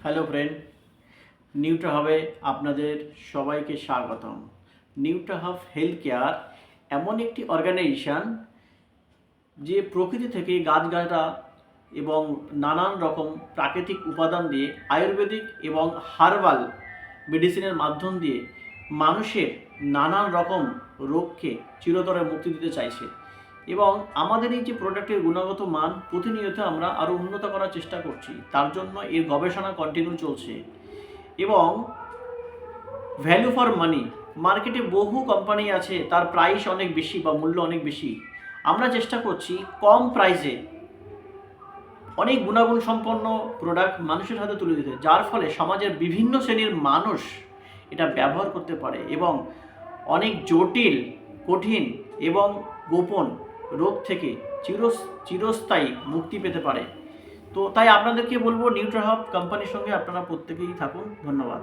Hello friend, নিউট্রাহাবে আপনাদের সবাইকে স্বাগতম। নিউট্রাহাব হেলথ কেয়ার এমন একটি অর্গানাইজেশান যে প্রকৃতি থেকে গাছগাছরা এবং নানান রকম প্রাকৃতিক উপাদান দিয়ে আয়ুর্বেদিক এবং হার্বাল মেডিসিনের মাধ্যম দিয়ে মানুষের নানান রকম রোগকে চিরতরে মুক্তি দিতে চাইছে। এবং আমাদের এই যে প্রোডাক্টের গুণগত মান প্রতিনিয়ত আমরা আরও উন্নত করার চেষ্টা করছি, তার জন্য এর গবেষণা কন্টিনিউ চলছে। এবং ভ্যালু ফর মানি, মার্কেটে বহু কোম্পানি আছে, তার প্রাইস অনেক বেশি বা মূল্য অনেক বেশি। আমরা চেষ্টা করছি কম প্রাইসে অনেক গুণাগুণ সম্পন্ন প্রোডাক্ট মানুষের হাতে তুলে দিতে, যার ফলে সমাজের বিভিন্ন শ্রেণীর মানুষ এটা ব্যবহার করতে পারে এবং অনেক জটিল, কঠিন এবং গোপন রোগ থেকে চিরস্থায়ী মুক্তি পেতে পারে। তো তাই আপনাদেরকে বলবো, নিউট্রাহাব কোম্পানির সঙ্গে আপনারা প্রত্যেকেই থাকুন। ধন্যবাদ।